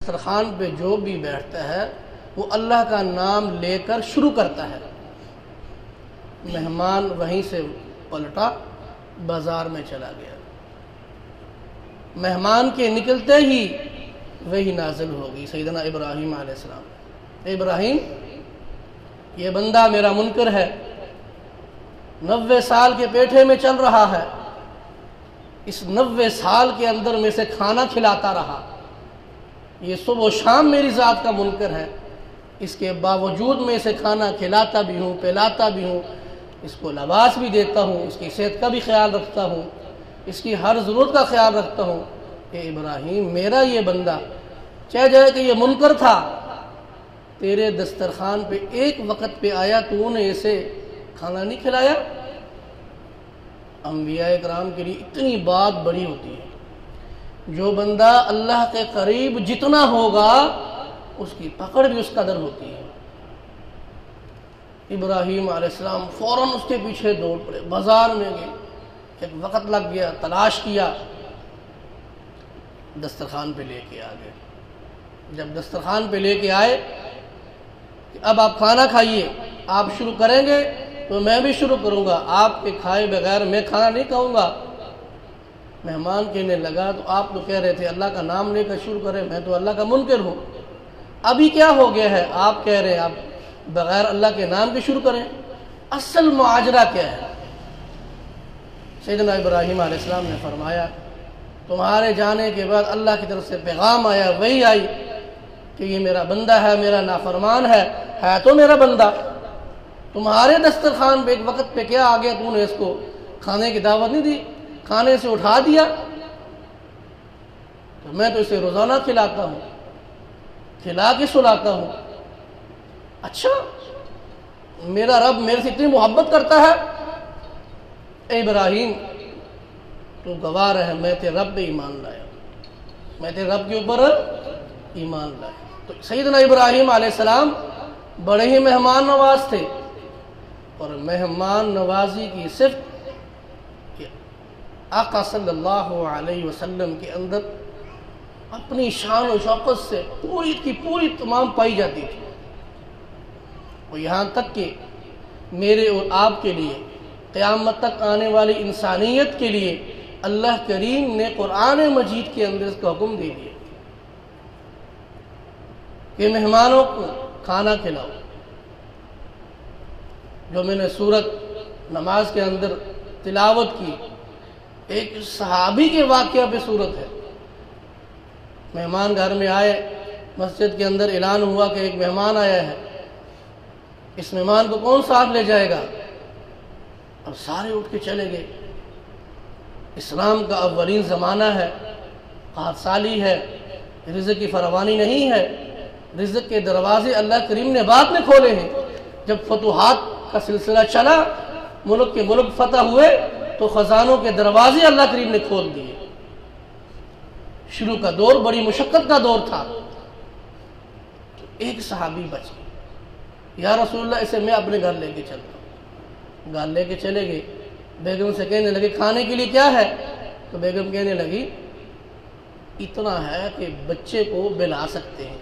دسترخوان پہ جو بھی بیٹھتا ہے وہ اللہ کا نام لے کر شروع کرتا ہے۔ مہمان وہیں سے پلٹا، بازار میں چلا گیا۔ مہمان کے نکلتے ہی وہی نازل ہوگی سیدنا ابراہیم علیہ السلام۔ اے ابراہیم، یہ بندہ میرا منکر ہے، 90 سال کے پیٹھے میں چل رہا ہے، اس 90 سال کے اندر میں سے کھانا کھلاتا رہا، یہ صبح و شام میری ذات کا منکر ہے، اس کے باوجود میں اسے کھانا کھلاتا بھی ہوں، پلاتا بھی ہوں، اس کو لباس بھی دیتا ہوں، اس کی صحت کا بھی خیال رکھتا ہوں، اس کی ہر ضرورت کا خیال رکھتا ہوں۔ اے ابراہیم، میرا یہ بندہ چاہے جائے کہ یہ منکر تھا، تیرے دسترخوان پہ ایک وقت پہ آیا، تو نے اسے کھانا نہیں کھلایا؟ انبیاء کرام کے لیے اتنی بات بڑی ہوتی ہے۔ جو بندہ اللہ کے قریب جتنا ہوگا اس کی پکڑ بھی اس قدر ہوتی ہے۔ ابراہیم علیہ السلام فوراً اس کے پیچھے دوڑ پڑے، بازار میں گئے، ایک وقت لگ گیا، تلاش کیا، دسترخوان پہ لے کے آ گئے۔ جب دسترخوان پہ لے کے آئے کہ اب آپ کھانا کھائیے، آپ شروع کریں گے تو میں بھی شروع کروں گا، آپ کے کھائے بغیر میں کھانا نہیں کھاؤں گا۔ مہمان کہنے لگا تو آپ تو کہہ رہے تھے اللہ کا نام لے کر شروع کریں، میں تو اللہ کا منکر ہوں، ابھی کیا ہو گیا ہے آپ کہہ رہے ہیں آپ بغیر اللہ کے نام کے شروع کریں؟ اصل معاجرہ کیا ہے؟ سیدنا ابراہیم علیہ السلام نے فرمایا تمہارے جانے کے بعد اللہ کی طرف سے پیغام آیا، وہی آئی کہ یہ میرا بندہ ہے، میرا نافرمان ہے تو میرا بندہ، تمہارے دسترخوان پہ ایک وقت پہ کیا آ گیا، تو نے اس کو کھانے کی دعوت نہیں دی، کھانے سے اٹھا دیا، تو میں تو اسے روزانہ کھلاتا ہوں، کھلا کے سلاتا ہوں۔ اچھا، میرا رب میرے سے اتنی محبت کرتا ہے؟ اے ابراہیم، تو گواہ ہے میں تیرے رب پہ ایمان لایا، میں تیرے رب کے اوپر ایمان لایا۔ تو سیدنا ابراہیم علیہ السلام بڑے ہی مہمان نواز تھے، اور مہمان نوازی کی صفت کہ آقا صلی اللہ علیہ وسلم کے اندر اپنی شان و شوقت سے پوری کی پوری تمام پائی جاتی تھی۔ اور یہاں تک کہ میرے اور آپ کے لیے، قیامت تک آنے والی انسانیت کے لیے اللہ کریم نے قرآن مجید کے اندر اس کا حکم دے دیا کہ مہمانوں کو کھانا کھلاؤ۔ جو میں نے سورت نماز کے اندر تلاوت کی، ایک صحابی کے واقعہ پہ سورت ہے۔ مہمان گھر میں آئے، مسجد کے اندر اعلان ہوا کہ ایک مہمان آیا ہے، اس مہمان کو کون ساتھ لے جائے گا؟ اب سارے اٹھ کے چلے گئے۔ اسلام کا اولین زمانہ ہے، قحط سالی ہے، رزق کی فراوانی نہیں ہے، رزق کے دروازے اللہ کریم نے بعد میں کھولے ہیں۔ جب فتوحات کا سلسلہ چلا، ملک کے ملک فتح ہوئے، تو خزانوں کے دروازے اللہ کریم نے کھول دیے۔ شروع کا دور بڑی مشقت کا دور تھا۔ تو ایک صحابی بچ گئے، یا رسول اللہ اسے میں اپنے گھر لے کے چلتا ہوں۔ گھر لے کے چلے گئے، بیگم سے کہنے لگے کھانے کے لیے کیا ہے؟ تو بیگم کہنے لگی اتنا ہے کہ بچے کو بلا سکتے ہیں،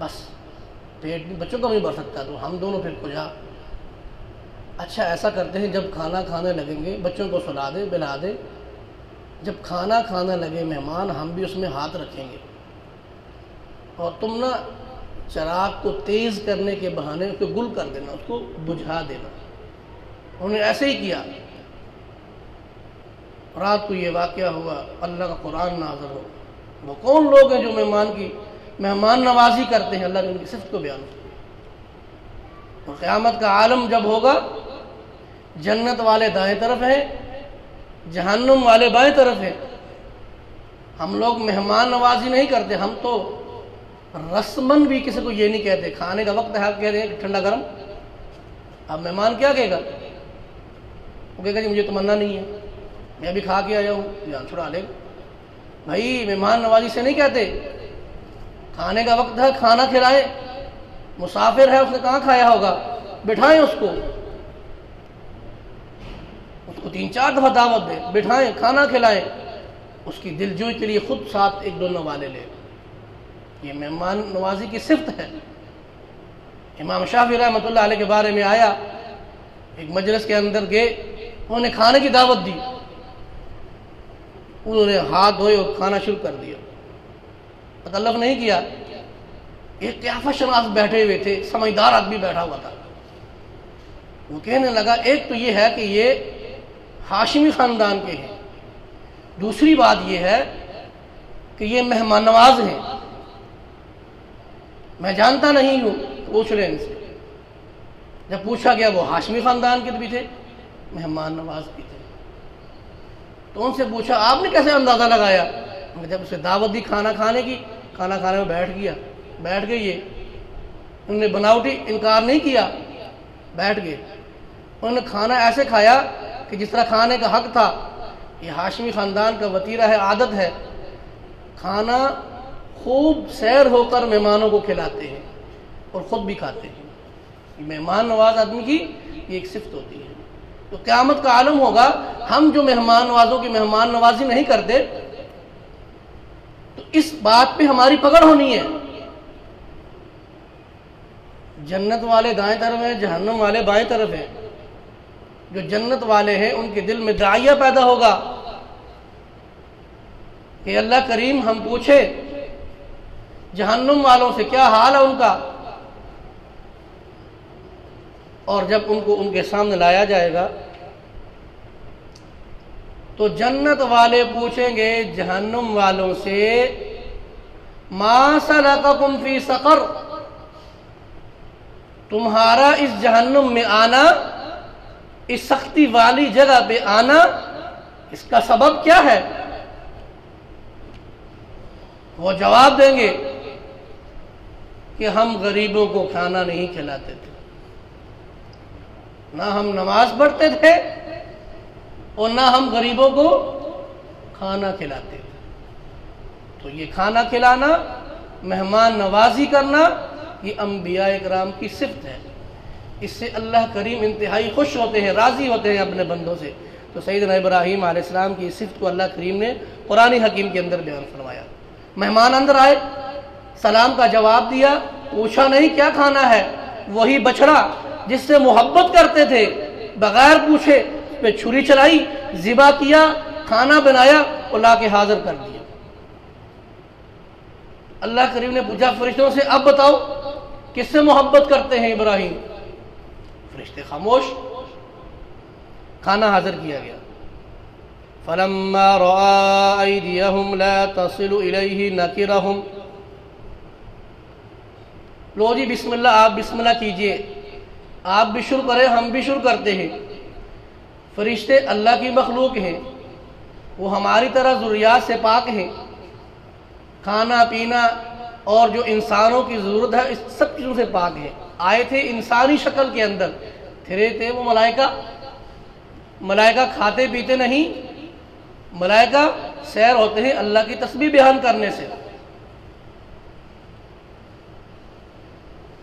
بس پیٹ بھی بچوں کا نہیں بھر سکتا، تو ہم دونوں پھر کجا۔ اچھا ایسا کرتے ہیں، جب کھانا کھانے لگیں گے بچوں کو سلا دے، بلا دے، جب کھانا کھانے لگے مہمان ہم بھی اس میں ہاتھ رکھیں گے، اور تم نا چراغ کو تیز کرنے کے بہانے اس کو گل کر دینا، اس کو بجھا دینا۔ انہوں نے ایسے ہی کیا۔ رات کو یہ واقعہ ہوا، اللہ کا قرآن نازل ہو۔ وہ کون لوگ ہیں جو مہمان نوازی کرتے ہیں؟ اللہ نے ان کی صفت کو بیان کیا۔ اور قیامت کا عالم جب ہوگا، جنت والے دائیں طرف ہیں، جہنم والے بائیں طرف ہیں۔ ہم لوگ مہمان نوازی نہیں کرتے، ہم تو رسمن بھی کسی کو یہ نہیں کہتے، کھانے کا وقت ہے آپ کہہ رہے ہیں ٹھنڈا گرم، اب مہمان کیا کہے گا؟ وہ کہے گا جی مجھے تمنا نہیں ہے، میں ابھی کھا کے آیا ہوں، جان چھڑا لے گا۔ بھائی مہمان نوازی سے نہیں کہتے، کھانے کا وقت ہے کھانا کھلائیں، مسافر ہے اس نے کہاں کھایا ہوگا، بٹھائیں اس کو 3-4 دفعہ دعوت دیں، بٹھائیں، کھانا کھلائیں، اس کی دل جوئی کے لیے خود ساتھ ایک دونوں والے لیں۔ یہ مہمان نوازی کی صفت ہے۔ امام شافعی رحمۃ اللہ علیہ کے بارے میں آیا، ایک مجلس کے اندر گئے، انہوں نے کھانے کی دعوت دی، انہوں نے ہاتھ دھوئے اور کھانا شروع کر دیا، تکلف نہیں کیا۔ ایک قیافہ شناس بیٹھے ہوئے تھے، سمجھدار آدمی بیٹھا ہوا تھا، وہ کہنے لگا ایک تو یہ ہے کہ یہ ہاشمی خاندان کے ہیں، دوسری بات یہ ہے کہ یہ مہمان نواز ہیں، میں جانتا نہیں ہوں، پوچھ لیں ان سے۔ جب پوچھا گیا وہ ہاشمی خاندان کے بھی تھے، مہمان نواز بھی تھے، تو ان سے پوچھا آپ نے کیسے اندازہ لگایا؟ جب اسے دعوت دی کھانا کھانے کی، کھانا کھانے میں بیٹھ گئے، یہ انہوں نے بناوٹی انکار نہیں کیا، بیٹھ گئے، انہوں نے کھانا ایسے کھایا کہ جس طرح کھانے کا حق تھا۔ یہ ہاشمی خاندان کا وتیرہ ہے، عادت ہے، کھانا خوب سیر ہو کر مہمانوں کو کھلاتے ہیں اور خود بھی کھاتے ہیں۔ یہ مہمان نواز آدمی کی یہ ایک صفت ہوتی ہے۔ تو قیامت کا عالم ہوگا، ہم جو مہمان نوازوں کی مہمان نوازی نہیں کرتے، تو اس بات پہ ہماری پکڑ ہونی ہے۔ جنت والے دائیں طرف ہیں، جہنم والے بائیں طرف ہیں۔ جو جنت والے ہیں ان کے دل میں داعیہ پیدا ہوگا کہ اللہ کریم ہم پوچھے جہنم والوں سے کیا حال ہے ان کا، اور جب ان کو ان کے سامنے لایا جائے گا تو جنت والے پوچھیں گے جہنم والوں سے ما سلککم فی سقر، تمہارا اس جہنم میں آنا، اس سختی والی جگہ پہ آنا، اس کا سبب کیا ہے؟ وہ جواب دیں گے کہ ہم غریبوں کو کھانا نہیں کھلاتے تھے، نہ ہم نماز پڑھتے تھے اور نہ ہم غریبوں کو کھانا کھلاتے تھے۔ تو یہ کھانا کھلانا، مہمان نوازی کرنا، یہ انبیاء اکرام کی صفت ہے۔ اس سے اللہ کریم انتہائی خوش ہوتے ہیں، راضی ہوتے ہیں اپنے بندوں سے۔ تو سیدنا ابراہیم علیہ السلام کی اس صفت کو اللہ کریم نے قرآن حکیم کے اندر بیان فرمایا۔ مہمان اندر آئے، سلام کا جواب دیا، پوچھا نہیں کیا کھانا ہے، وہی بچڑا جس سے محبت کرتے تھے، بغیر پوچھے اس پہ چھری چلائی، ذبح کیا، کھانا بنایا اور لا کے حاضر کر دیا۔ اللہ کریم نے پوچھا فرشتوں سے اب بتاؤ کس سے محبت کرتے ہیں ابراہیم؟ فرشتے خاموش، کھانا حاضر کیا گیا۔ فلما رأى أيديهم لا تصل إليه نكرهم، لو جی بسم اللہ، آپ بسم اللہ کیجئے، آپ بھی شروع کریں، ہم بھی شروع کرتے ہیں۔ فرشتے اللہ کی مخلوق ہیں، وہ ہماری طرح ذریات سے پاک ہیں، کھانا پینا اور جو انسانوں کی ضرورت ہے اس سب چیزوں سے پاک ہیں۔ آئے تھے انسانی شکل کے اندر، پھرے تھے وہ ملائکہ کھاتے پیتے نہیں، ملائکہ سیر ہوتے ہیں اللہ کی تسبیح بیان کرنے سے۔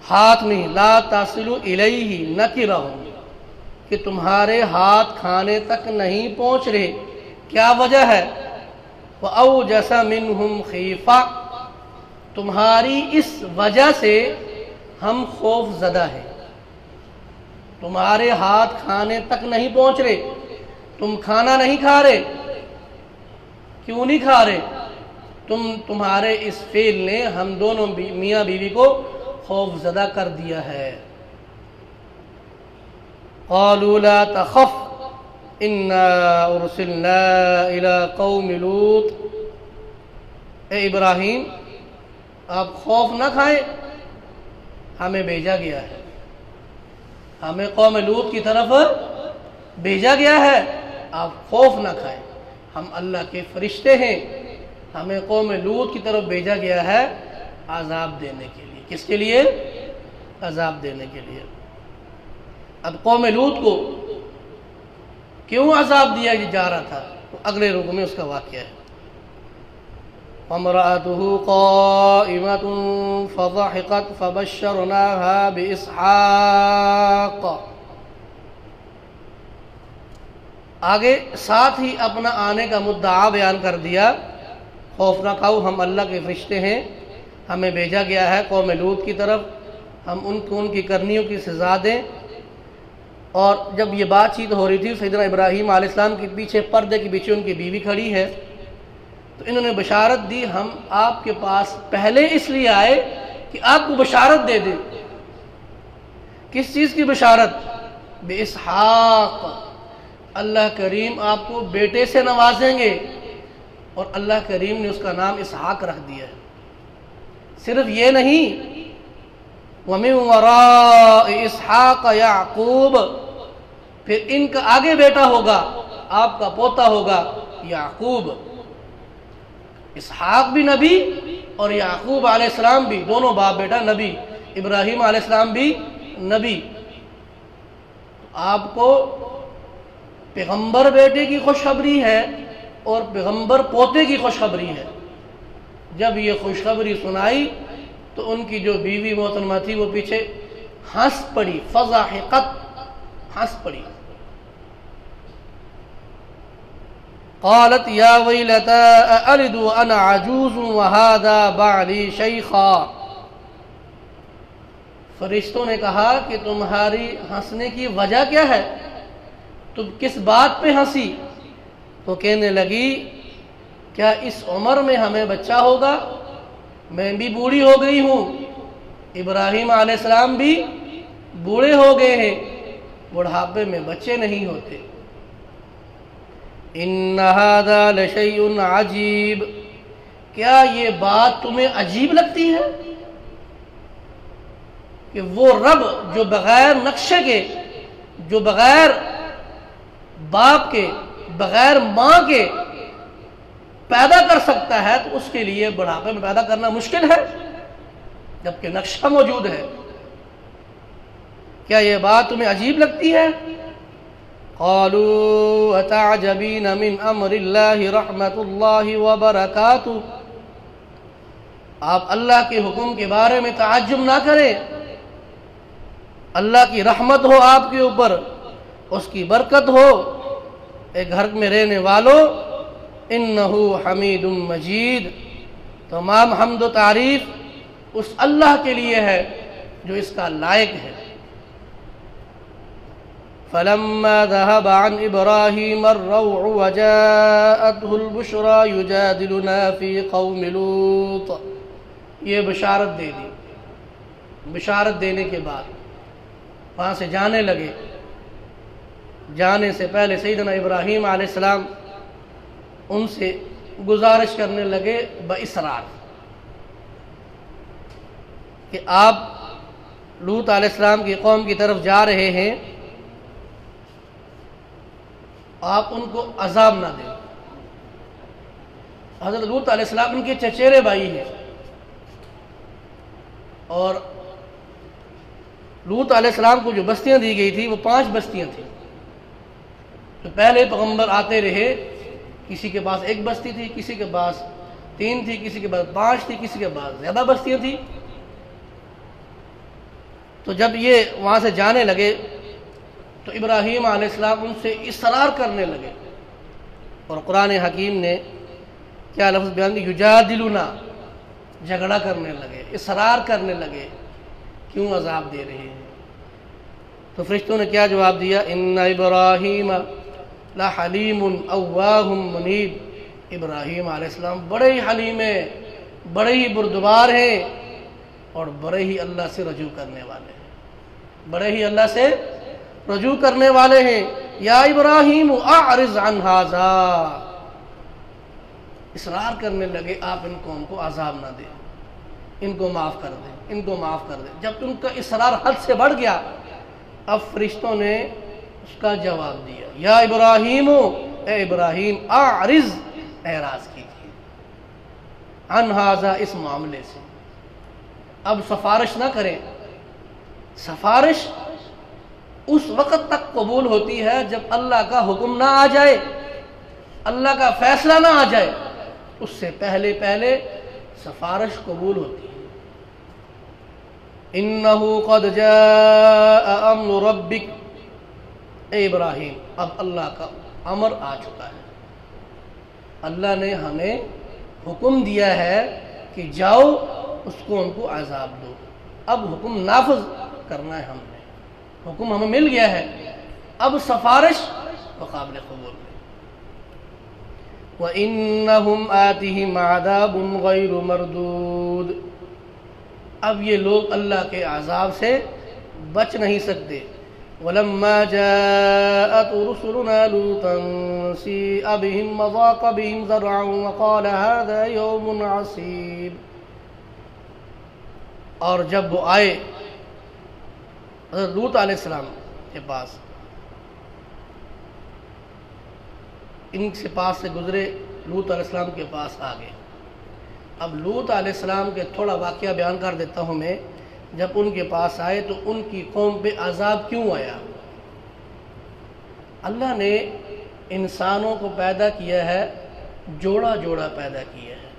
ہاتھ نہیں، لا تصل الیہ نکرہم، کہ تمہارے ہاتھ کھانے تک نہیں پہنچ رہے، کیا وجہ ہے؟ وَأَوْجَسَ مِنْهُمْ خِیفَةً، تمہاری اس وجہ سے ہم خوف زدہ ہیں۔ تمہارے ہاتھ کھانے تک نہیں پہنچ رہے، تم کھانا نہیں کھا رہے، کیوں نہیں کھا رہے؟ تمہارے اس فعل نے ہم دونوں میاں بیوی کو خوف زدہ کر دیا ہے۔ قالوا لا تخف انا ارسلنا الى قوم لوط، اے ابراہیم آپ خوف نہ کھائیں، ہمیں بھیجا گیا ہے، ہمیں قوم لوط کی طرف بھیجا گیا ہے، آپ خوف نہ کھائیں، ہم اللہ کے فرشتے ہیں، ہمیں قوم لوط کی طرف بھیجا گیا ہے عذاب دینے کے لیے۔ کس کے لیے؟ عذاب دینے کے لیے۔ اب قوم لوط کو کیوں عذاب دیا جا رہا تھا، تو اگلے رکوع میں اس کا واقعہ ہے۔ وَامْرَأَتُهُ قَائِمَةٌ فَضَحِكَتْ فَبَشَّرْنَاهَا بِإِسْحَاقَ، آگے ساتھ ہی اپنا آنے کا مدعا بیان کر دیا، خوف نہ کھاؤ، ہم اللہ کے فرشتے ہیں، ہمیں بھیجا گیا ہے قوم لوط کی طرف، ہم ان کو ان کی کرنیوں کی سزا دیں۔ اور جب یہ بات چیت ہو رہی تھی سیدنا ابراہیم علیہ السلام کے پیچھے، پردے کے پیچھے ان کی بیوی کھڑی ہے، تو انہوں نے بشارت دی، ہم آپ کے پاس پہلے اس لیے آئے کہ آپ کو بشارت دے دیں۔ کس چیز کی بشارت؟ بے اسحاق، اللہ کریم آپ کو بیٹے سے نوازیں گے، اور اللہ کریم نے اس کا نام اسحاق رکھ دیا ہے۔ صرف یہ نہیں، وَمِن وَرَاءِ اسحاق یعقوب، پھر ان کا آگے بیٹا ہوگا، آپ کا پوتا ہوگا یعقوب۔ اسحاق بھی نبی اور یعقوب علیہ السلام بھی، دونوں باپ بیٹا نبی، ابراہیم علیہ السلام بھی نبی۔ آپ کو پیغمبر بیٹے کی خوشخبری ہے اور پیغمبر پوتے کی خوشخبری ہے۔ جب یہ خوشخبری سنائی تو ان کی جو بیوی محترمہ تھی وہ پیچھے ہنس پڑی، فضحکت، ہنس پڑی۔ قالت یا ویلتا أألد وأنا عجوز وهذا بعلی شیخا، فرشتوں نے کہا کہ تمہاری ہنسنے کی وجہ کیا ہے، تم کس بات پہ ہنسی؟ تو کہنے لگی کیا اس عمر میں ہمیں بچہ ہوگا؟ میں بھی بوڑھی ہو گئی ہوں، ابراہیم علیہ السلام بھی بوڑھے ہو گئے ہیں، بڑھاپے میں بچے نہیں ہوتے۔ ان ھذا لشیء عجیب، کیا یہ بات تمہیں عجیب لگتی ہے کہ وہ رب جو بغیر نقشے کے، جو بغیر باپ کے، بغیر ماں کے پیدا کر سکتا ہے، تو اس کے لیے بڑھاپے میں پیدا کرنا مشکل ہے جبکہ نقشہ موجود ہے؟ کیا یہ بات تمہیں عجیب لگتی ہے؟ قالوا اتعجبین من امر اللہ رحمت اللہ وبرکاتہ، آپ اللہ کے حکم کے بارے میں تعجب نہ کریں، اللہ کی رحمت ہو آپ کے اوپر، اس کی برکت ہو، ایک گھر میں رہنے والوں، انہو حمید مجید، تمام حمد و تعریف اس اللہ کے لیے ہے جو اس کا لائق ہے۔ فلما ذهب عن ابراہیم الروع وجاءته البشرى يجادلنا في قوم لوط، یہ بشارت دے دی۔ بشارت دینے کے بعد وہاں سے جانے لگے۔ جانے سے پہلے سیدنا ابراہیم علیہ السلام ان سے گزارش کرنے لگے باصرار کہ آپ لوط علیہ السلام کی قوم کی طرف جا رہے ہیں، آپ ان کو عذاب نہ دیں۔ حضرت لوط علیہ السلام ان کے چچیرے بھائی ہیں، اور لوط علیہ السلام کو جو بستیاں دی گئی تھی وہ 5 بستیاں تھیں۔ تو پہلے پیغمبر آتے رہے، کسی کے پاس 1 بستی تھی، کسی کے پاس 3 تھی، کسی کے پاس 5 تھی، کسی کے پاس زیادہ بستیاں تھیں۔ تو جب یہ وہاں سے جانے لگے تو ابراہیم علیہ السلام ان سے اصرار کرنے لگے، اور قرآن حکیم نے کیا لفظ بیان دی؟ یجادلنا، جھگڑا کرنے لگے، اصرار کرنے لگے، کیوں عذاب دے رہے ہیں؟ تو فرشتوں نے کیا جواب دیا؟ ان ابراہیم لحلیم اواہ منیب، ابراہیم علیہ السلام بڑے ہی حلیم ہیں، بڑے ہی بردبار ہیں، اور بڑے ہی اللہ سے رجوع کرنے والے ہیں، بڑے ہی اللہ سے رجوع کرنے والے ہیں۔ یا ابراہیم اعرض عن ھذا، اصرار کرنے لگے آپ ان قوم کو عذاب نہ دیں، ان کو معاف کر دیں، ان کو معاف کر دیں۔ جب ان کا اصرار حد سے بڑھ گیا، اب فرشتوں نے اس کا جواب دیا، یا ابراہیم، اے ابراہیم، اعرض، اعراض کیجیے، عن ھذا، اس معاملے سے۔ اب سفارش نہ کریں۔ سفارش اس وقت تک قبول ہوتی ہے جب اللہ کا حکم نہ آ جائے، اللہ کا فیصلہ نہ آ جائے، اس سے پہلے سفارش قبول ہوتی ہے۔ انہو قد جاء امر ربک، اے ابراہیم، اب اللہ کا امر آ چکا ہے، اللہ نے ہمیں حکم دیا ہے کہ جاؤ اس کو ان کو عذاب دو۔ اب حکم نافذ کرنا ہے ہم نے، حکم ہمیں مل گیا ہے، اب سفارش قابل قبول ہے۔ وَإِنَّهُمْ آتِهِمْ عَذَابٌ غَيْرُ مَرْدُودٌ، اب یہ لوگ اللہ کے عذاب سے بچ نہیں سکتے۔ وَلَمَّا جَاءَتْ رُسُلُنَا لُوطًا سِيءَ بِهِمْ وَضَاقَ بِهِمْ ذَرْعًا وَقَالَ هَذَا يَوْمٌ عَصِيبٌ، اور جب وہ آئے حضرت لوط علیہ السلام کے پاس، ان کے پاس سے گزرے، لوط علیہ السلام کے پاس آ گئے۔ اب لوط علیہ السلام کے تھوڑا واقعہ بیان کر دیتا ہوں میں، جب ان کے پاس آئے تو ان کی قوم پہ عذاب کیوں آیا؟ اللہ نے انسانوں کو پیدا کیا ہے، جوڑا جوڑا پیدا کیا ہے۔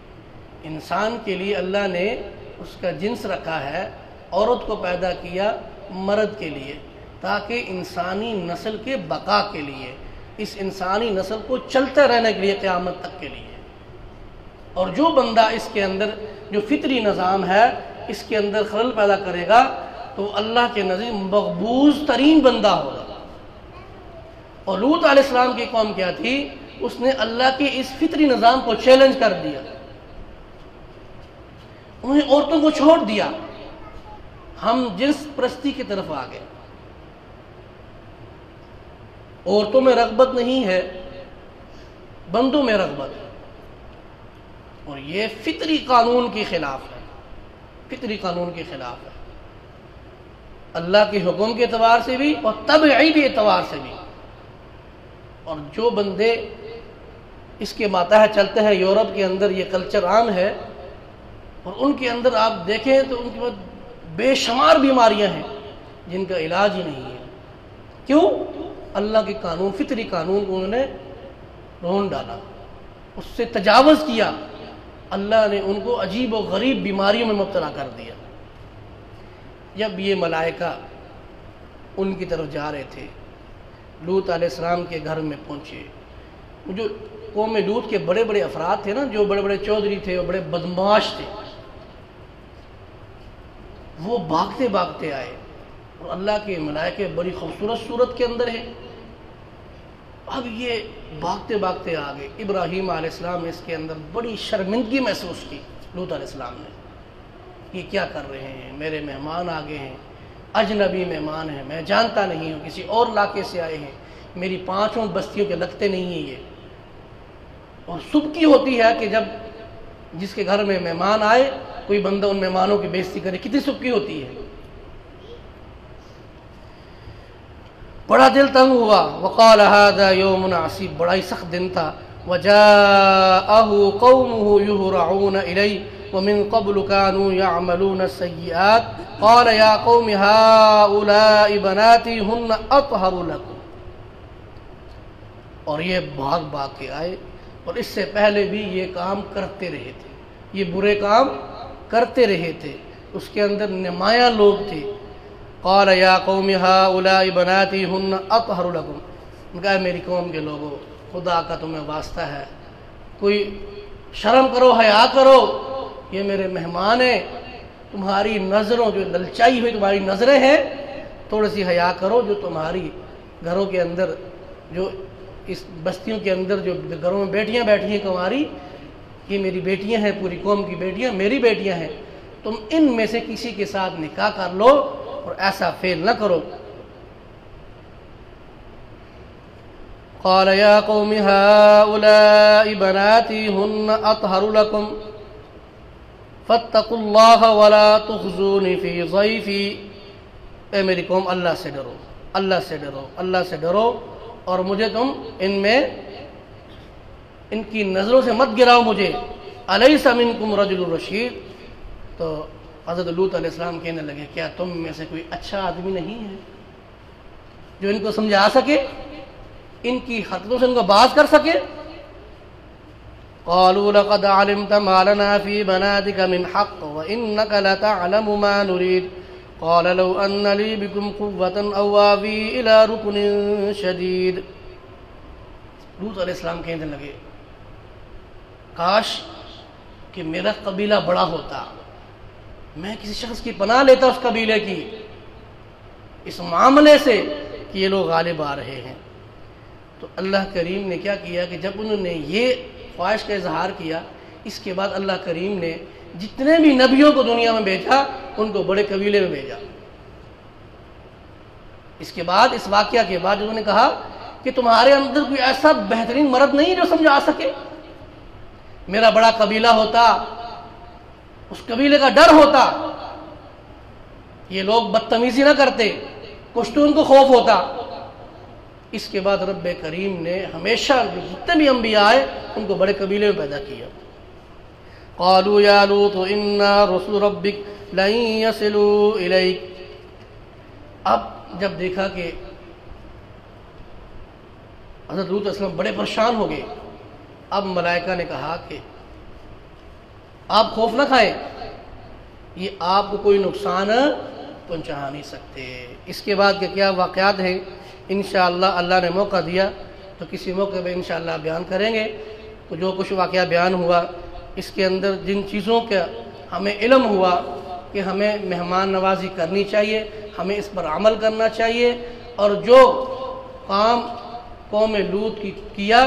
انسان کے لیے اللہ نے اس کا جنس رکھا ہے، عورت کو پیدا کیا مرد کے لیے، تاکہ انسانی نسل کے بقا کے لیے، اس انسانی نسل کو چلتے رہنے کے لیے قیامت تک کے لیے۔ اور جو بندہ اس کے اندر جو فطری نظام ہے اس کے اندر خلل پیدا کرے گا تو اللہ کے نزدیک مقبوض ترین بندہ ہوگا۔ اور لوط علیہ السلام کی قوم کیا تھی؟ اس نے اللہ کے اس فطری نظام کو چیلنج کر دیا، انہیں عورتوں کو چھوڑ دیا، ہم جنس پرستی کی طرف آ گئے، عورتوں میں رغبت نہیں ہے، بندوں میں رغبت ہے، اور یہ فطری قانون کے خلاف ہے، فطری قانون کے خلاف ہے، اللہ کے حکم کے اعتبار سے بھی اور طبعی بھی اعتبار سے بھی۔ اور جو بندے اس کے ماتحت چلتے ہیں، یورپ کے اندر یہ کلچر عام ہے، اور ان کے اندر آپ دیکھیں تو ان کے بعد بے شمار بیماریاں ہیں جن کا علاج ہی نہیں ہے۔ کیوں؟ اللہ کے قانون، فطری قانون کو انہوں نے رون ڈالا، اس سے تجاوز کیا، اللہ نے ان کو عجیب و غریب بیماریوں میں مبتلا کر دیا۔ جب یہ ملائکہ ان کی طرف جا رہے تھے، لوط علیہ السلام کے گھر میں پہنچے، جو قوم لوط کے بڑے بڑے افراد تھے نا، جو بڑے بڑے چودھری تھے اور بڑے بدماش تھے، وہ بھاگتے بھاگتے آئے، اور اللہ کے ملائکے بڑی خوبصورت صورت کے اندر ہے۔ اب یہ بھاگتے بھاگتے آ گئے۔ ابراہیم علیہ السلام نے اس کے اندر بڑی شرمندگی محسوس کی، لوط علیہ السلام نے، یہ کیا کر رہے ہیں، میرے مہمان آ گئے ہیں، اجنبی مہمان ہیں، میں جانتا نہیں ہوں، کسی اور علاقے سے آئے ہیں، میری 5 بستیوں کے لگتے نہیں ہیں یہ۔ اور سبکی ہوتی ہے کہ جب جس کے گھر میں مہمان آئے کوئی بندہ ان مہمانوں کی بے عزتی کرے، کتنی سبکی ہوتی ہے۔ بڑا دل تنگ ہوا، وقال هذا يوم عصیب، بڑا ہی سخت دن تھا۔ وجاءه قومه يهرعون إليه ومن قبل كانوا يعملون السيئات قال يا قوم هؤلاء بناتي هن أطهر لكم، اور یہ بھاگ بھاگ کے آئے، اور اس سے پہلے بھی یہ کام کرتے رہے تھے، یہ برے کام کرتے رہے تھے، اس کے اندر نمایاں لوگ تھے۔ قال یا قوم هؤلاء بناتی ہن اطہر لکم، ان کہا میری قوم کے لوگوں، خدا کا تمہیں واسطہ ہے، کوئی شرم کرو، حیا کرو، یہ میرے مہمان ہیں، تمہاری نظروں جو للچائی ہوئی تمہاری نظریں ہیں، تھوڑی سی حیا کرو، جو تمہاری گھروں کے اندر، جو اس بستیوں کے اندر جو گھروں میں بیٹیاں بیٹھی ہیں تمہاری، یہ میری بیٹیاں ہیں، پوری قوم کی بیٹیاں میری بیٹیاں ہیں، تم ان میں سے کسی کے ساتھ نکاح کر لو اور ایسا فعل نہ کرو۔ قال یا قوم هؤلاء بناتی ہن اطہر لکم فاتقوا اللہ ولا تخزونی فی ضیفی، اے میری قوم اللہ سے ڈرو، اللہ سے ڈرو، اللہ سے ڈرو، اور مجھے تم ان میں ان کی نظروں سے مت گراؤ مجھے۔ الیس منکم رجل رشید، تو حضرت لوط علیہ السلام کہنے لگے کیا تم میں سے کوئی اچھا آدمی نہیں ہے جو ان کو سمجھا سکے، ان کی حرکتوں سے ان کو باز کر سکے؟ قالوا لقد علمت ما لنا في بناتك من حق وإنك لتعلم ما نريد قال لو أن لي بكم قوة أو آوي إلى ركن شديد۔ لوط علیہ السلام کہنے لگے کاش کہ میرا قبیلہ بڑا ہوتا، میں کسی شخص کی پناہ لیتا اس قبیلے کی اس معاملے سے کہ یہ لوگ غالب آ رہے ہیں۔ تو اللہ کریم نے کیا کیا کہ جب انہوں نے یہ خواہش کا اظہار کیا، اس کے بعد اللہ کریم نے جتنے بھی نبیوں کو دنیا میں بھیجا ان کو بڑے قبیلے میں بھیجا۔ اس کے بعد اس واقعہ کے بعد انہوں نے کہا کہ تمہارے اندر کوئی ایسا بہترین مرد نہیں جو سمجھا سکے؟ میرا بڑا قبیلہ ہوتا، اس قبیلے کا ڈر ہوتا، یہ لوگ بدتمیزی نہ کرتے، پشتون کو خوف ہوتا۔ اس کے بعد رب کریم نے ہمیشہ جتنے بھی انبیاء آئے ان کو بڑے قبیلے میں پیدا کیا۔ قالوا یا لوط انا رسول ربک لن یصلوا الیک۔ اب جب دیکھا کہ حضرت لوط علیہ السلام بڑے پریشان ہو گئے، اب ملائکہ نے کہا کہ آپ خوف نہ کھائیں، یہ آپ کو کوئی نقصان پہنچا نہیں سکتے۔ اس کے بعد کہ کیا واقعات ہیں انشاءاللہ اللہ نے موقع دیا تو کسی موقع پہ انشاءاللہ بیان کریں گے۔ تو جو کچھ واقعہ بیان ہوا اس کے اندر جن چیزوں کا ہمیں علم ہوا کہ ہمیں مہمان نوازی کرنی چاہیے، ہمیں اس پر عمل کرنا چاہیے، اور جو کام قوم لوط کی کیا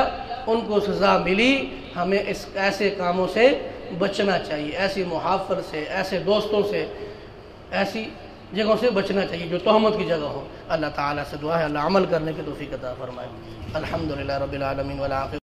ان کو سزا ملی، ہمیں اس ایسے کاموں سے بچنا چاہیے، ایسی محافل سے، ایسے دوستوں سے، ایسی جگہوں سے بچنا چاہیے جو تہمت کی جگہ ہو۔ اللہ تعالیٰ سے دعا ہے اللہ عمل کرنے کی توفیق عطا فرمائے۔ الحمدللہ رب العالمین والعاقبۃ